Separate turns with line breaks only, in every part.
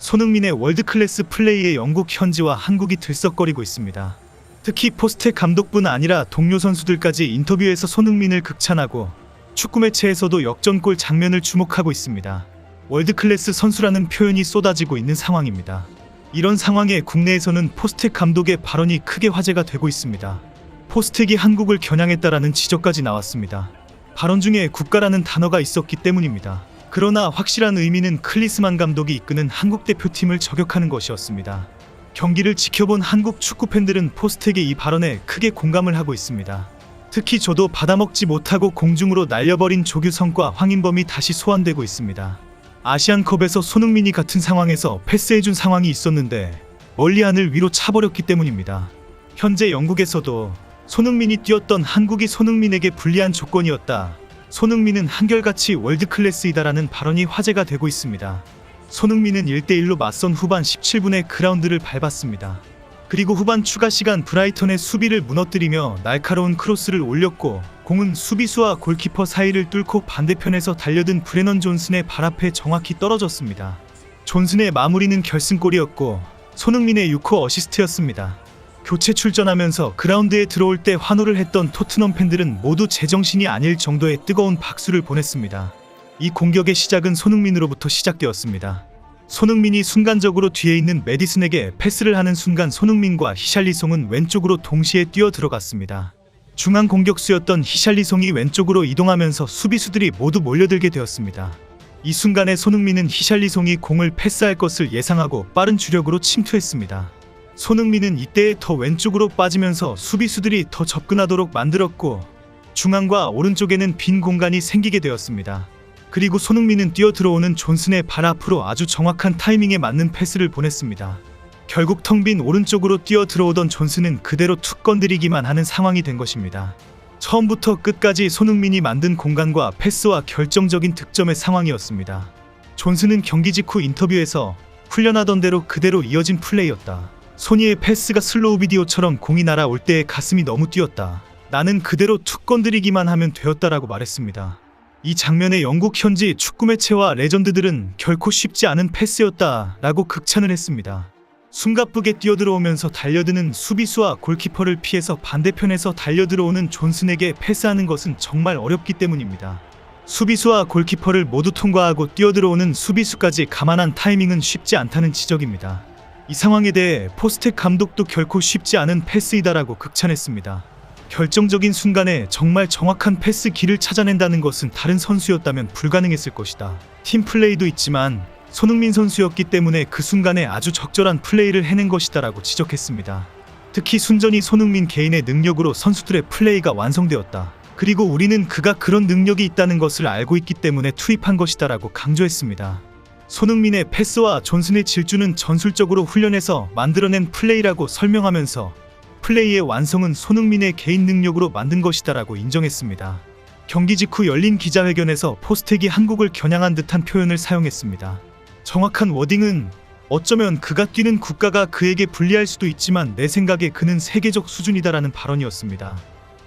손흥민의 월드클래스 플레이에 영국 현지와 한국이 들썩거리고 있습니다. 특히 포스텍 감독뿐 아니라 동료 선수들까지 인터뷰에서 손흥민을 극찬하고 축구 매체에서도 역전골 장면을 주목하고 있습니다. 월드클래스 선수라는 표현이 쏟아지고 있는 상황입니다. 이런 상황에 국내에서는 포스텍 감독의 발언이 크게 화제가 되고 있습니다. 포스텍이 한국을 겨냥했다라는 지적까지 나왔습니다. 발언 중에 국가라는 단어가 있었기 때문입니다. 그러나 확실한 의미는 클리스만 감독이 이끄는 한국 대표팀을 저격하는 것이었습니다. 경기를 지켜본 한국 축구 팬들은 포스텍의 이 발언에 크게 공감을 하고 있습니다. 특히 저도 받아먹지 못하고 공중으로 날려버린 조규성과 황인범이 다시 소환되고 있습니다. 아시안컵에서 손흥민이 같은 상황에서 패스해준 상황이 있었는데 멀리 하늘 위로 차버렸기 때문입니다. 현재 영국에서도 손흥민이 뛰었던 한국이 손흥민에게 불리한 조건이었다. 손흥민은 한결같이 월드클래스이다라는 발언이 화제가 되고 있습니다. 손흥민은 1대1로 맞선 후반 17분에 그라운드를 밟았습니다. 그리고 후반 추가 시간 브라이턴의 수비를 무너뜨리며 날카로운 크로스를 올렸고 공은 수비수와 골키퍼 사이를 뚫고 반대편에서 달려든 브레넌 존슨의 발 앞에 정확히 떨어졌습니다. 존슨의 마무리는 결승골이었고 손흥민의 6호 어시스트였습니다. 교체 출전하면서 그라운드에 들어올 때 환호를 했던 토트넘 팬들은 모두 제정신이 아닐 정도의 뜨거운 박수를 보냈습니다. 이 공격의 시작은 손흥민으로부터 시작되었습니다. 손흥민이 순간적으로 뒤에 있는 메디슨에게 패스를 하는 순간 손흥민과 히샬리송은 왼쪽으로 동시에 뛰어 들어갔습니다. 중앙 공격수였던 히샬리송이 왼쪽으로 이동하면서 수비수들이 모두 몰려들게 되었습니다. 이 순간에 손흥민은 히샬리송이 공을 패스할 것을 예상하고 빠른 주력으로 침투했습니다. 손흥민은 이때 더 왼쪽으로 빠지면서 수비수들이 더 접근하도록 만들었고 중앙과 오른쪽에는 빈 공간이 생기게 되었습니다. 그리고 손흥민은 뛰어 들어오는 존슨의 발 앞으로 아주 정확한 타이밍에 맞는 패스를 보냈습니다. 결국 텅 빈 오른쪽으로 뛰어 들어오던 존슨은 그대로 툭 건드리기만 하는 상황이 된 것입니다. 처음부터 끝까지 손흥민이 만든 공간과 패스와 결정적인 득점의 상황이었습니다. 존슨은 경기 직후 인터뷰에서 훈련하던 대로 그대로 이어진 플레이였다. 소니의 패스가 슬로우 비디오처럼 공이 날아올 때의 가슴이 너무 뛰었다. 나는 그대로 툭 건드리기만 하면 되었다라고 말했습니다. 이 장면에 영국 현지 축구 매체와 레전드들은 결코 쉽지 않은 패스였다 라고 극찬을 했습니다. 숨가쁘게 뛰어들어오면서 달려드는 수비수와 골키퍼를 피해서 반대편에서 달려들어오는 존슨에게 패스하는 것은 정말 어렵기 때문입니다. 수비수와 골키퍼를 모두 통과하고 뛰어들어오는 수비수까지 감안한 타이밍은 쉽지 않다는 지적입니다. 이 상황에 대해 포스텍 감독도 결코 쉽지 않은 패스이다라고 극찬했습니다. 결정적인 순간에 정말 정확한 패스 길을 찾아낸다는 것은 다른 선수였다면 불가능했을 것이다. 팀 플레이도 있지만 손흥민 선수였기 때문에 그 순간에 아주 적절한 플레이를 해낸 것이다 라고 지적했습니다. 특히 순전히 손흥민 개인의 능력으로 선수들의 플레이가 완성되었다. 그리고 우리는 그가 그런 능력이 있다는 것을 알고 있기 때문에 투입한 것이다 라고 강조했습니다. 손흥민의 패스와 존슨의 질주는 전술적으로 훈련해서 만들어낸 플레이라고 설명하면서 플레이의 완성은 손흥민의 개인 능력으로 만든 것이다 라고 인정했습니다. 경기 직후 열린 기자회견에서 포스텍이 한국을 겨냥한 듯한 표현을 사용했습니다. 정확한 워딩은 어쩌면 그가 뛰는 국가가 그에게 불리할 수도 있지만 내 생각에 그는 세계적 수준이다라는 발언이었습니다.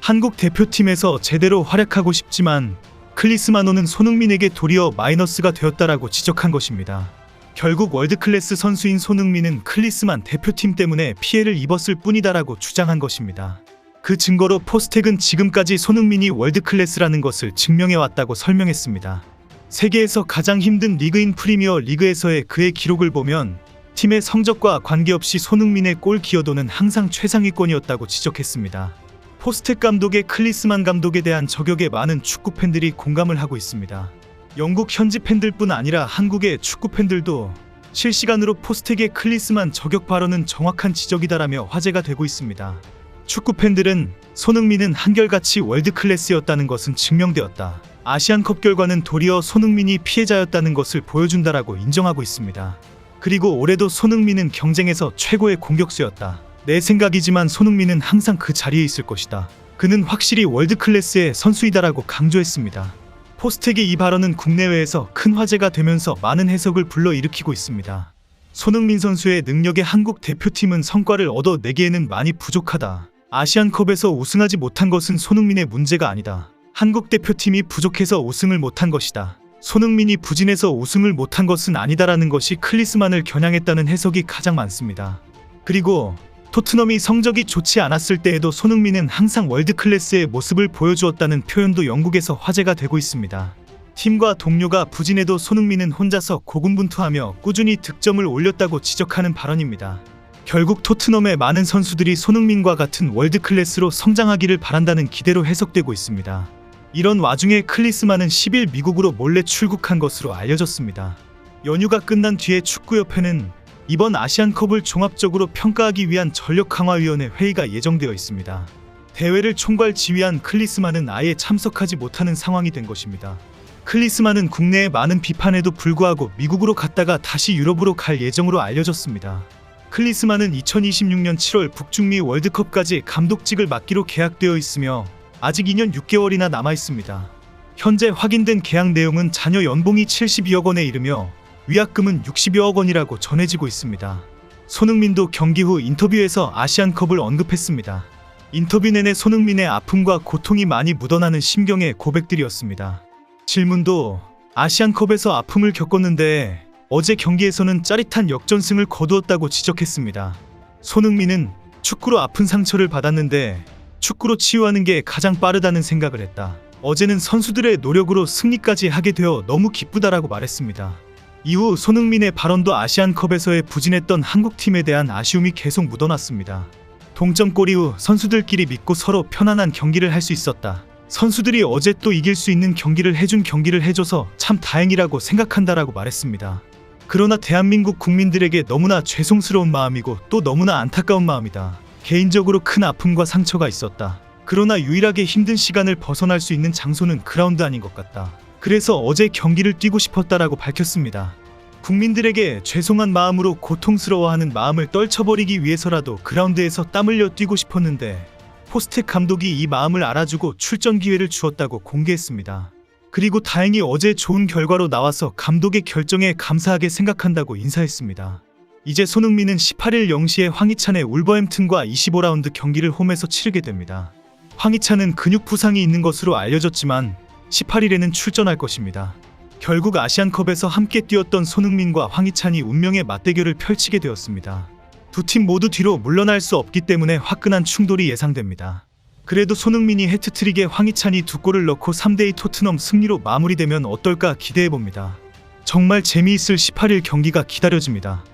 한국 대표팀에서 제대로 활약하고 싶지만 클리스마노는 손흥민에게 도리어 마이너스가 되었다라고 지적한 것입니다. 결국 월드클래스 선수인 손흥민은 클리스만 대표팀 때문에 피해를 입었을 뿐이다라고 주장한 것입니다. 그 증거로 포스텍은 지금까지 손흥민이 월드클래스라는 것을 증명해왔다고 설명했습니다. 세계에서 가장 힘든 리그인 프리미어 리그에서의 그의 기록을 보면 팀의 성적과 관계없이 손흥민의 골 기여도는 항상 최상위권이었다고 지적했습니다. 포스텍 감독의 클리스만 감독에 대한 저격에 많은 축구 팬들이 공감을 하고 있습니다. 영국 현지 팬들뿐 아니라 한국의 축구 팬들도 실시간으로 포스텍의 클리스만 저격 발언은 정확한 지적이다라며 화제가 되고 있습니다. 축구 팬들은 손흥민은 한결같이 월드클래스였다는 것은 증명되었다. 아시안컵 결과는 도리어 손흥민이 피해자였다는 것을 보여준다라고 인정하고 있습니다. 그리고 올해도 손흥민은 경쟁에서 최고의 공격수였다. 내 생각이지만 손흥민은 항상 그 자리에 있을 것이다. 그는 확실히 월드클래스의 선수이다라고 강조했습니다. 포스텍의 이 발언은 국내외에서 큰 화제가 되면서 많은 해석을 불러일으키고 있습니다. 손흥민 선수의 능력에 한국 대표팀은 성과를 얻어내기에는 많이 부족하다. 아시안컵에서 우승하지 못한 것은 손흥민의 문제가 아니다. 한국 대표팀이 부족해서 우승을 못한 것이다. 손흥민이 부진해서 우승을 못한 것은 아니다라는 것이 클리스만을 겨냥했다는 해석이 가장 많습니다. 그리고 토트넘이 성적이 좋지 않았을 때에도 손흥민은 항상 월드클래스의 모습을 보여주었다는 표현도 영국에서 화제가 되고 있습니다. 팀과 동료가 부진해도 손흥민은 혼자서 고군분투하며 꾸준히 득점을 올렸다고 지적하는 발언입니다. 결국 토트넘의 많은 선수들이 손흥민과 같은 월드클래스로 성장하기를 바란다는 기대로 해석되고 있습니다. 이런 와중에 클리스만은 10일 미국으로 몰래 출국한 것으로 알려졌습니다. 연휴가 끝난 뒤에 축구협회는 이번 아시안컵을 종합적으로 평가하기 위한 전력강화위원회 회의가 예정되어 있습니다. 대회를 총괄 지휘한 클리스만은 아예 참석하지 못하는 상황이 된 것입니다. 클리스만은 국내의 많은 비판에도 불구하고 미국으로 갔다가 다시 유럽으로 갈 예정으로 알려졌습니다. 클리스만은 2026년 7월 북중미 월드컵까지 감독직을 맡기로 계약되어 있으며 아직 2년 6개월이나 남아 있습니다. 현재 확인된 계약 내용은 자녀 연봉이 72억 원에 이르며 위약금은 60여억 원이라고 전해지고 있습니다. 손흥민도 경기 후 인터뷰에서 아시안컵을 언급했습니다. 인터뷰 내내 손흥민의 아픔과 고통이 많이 묻어나는 심경의 고백들이었습니다. 질문도 아시안컵에서 아픔을 겪었는데 어제 경기에서는 짜릿한 역전승을 거두었다고 지적했습니다. 손흥민은 축구로 아픈 상처를 받았는데 축구로 치유하는 게 가장 빠르다는 생각을 했다. 어제는 선수들의 노력으로 승리까지 하게 되어 너무 기쁘다라고 말했습니다. 이후 손흥민의 발언도 아시안컵에서의 부진했던 한국팀에 대한 아쉬움이 계속 묻어났습니다. 동점골 이후 선수들끼리 믿고 서로 편안한 경기를 할 수 있었다. 선수들이 어제 또 이길 수 있는 경기를 해줘서 참 다행이라고 생각한다라고 말했습니다. 그러나 대한민국 국민들에게 너무나 죄송스러운 마음이고 또 너무나 안타까운 마음이다. 개인적으로 큰 아픔과 상처가 있었다. 그러나 유일하게 힘든 시간을 벗어날 수 있는 장소는 그라운드 아닌 것 같다. 그래서 어제 경기를 뛰고 싶었다라고 밝혔습니다. 국민들에게 죄송한 마음으로 고통스러워하는 마음을 떨쳐버리기 위해서라도 그라운드에서 땀 흘려 뛰고 싶었는데 포스텍 감독이 이 마음을 알아주고 출전 기회를 주었다고 공개했습니다. 그리고 다행히 어제 좋은 결과로 나와서 감독의 결정에 감사하게 생각한다고 인사했습니다. 이제 손흥민은 18일 0시에 황희찬의 울버햄튼과 25라운드 경기를 홈에서 치르게 됩니다. 황희찬은 근육 부상이 있는 것으로 알려졌지만 18일에는 출전할 것입니다. 결국 아시안컵에서 함께 뛰었던 손흥민과 황희찬이 운명의 맞대결을 펼치게 되었습니다. 두 팀 모두 뒤로 물러날 수 없기 때문에 화끈한 충돌이 예상됩니다. 그래도 손흥민이 해트트릭에 황희찬이 2골을 넣고 3대2 토트넘 승리로 마무리되면 어떨까 기대해봅니다. 정말 재미있을 18일 경기가 기다려집니다.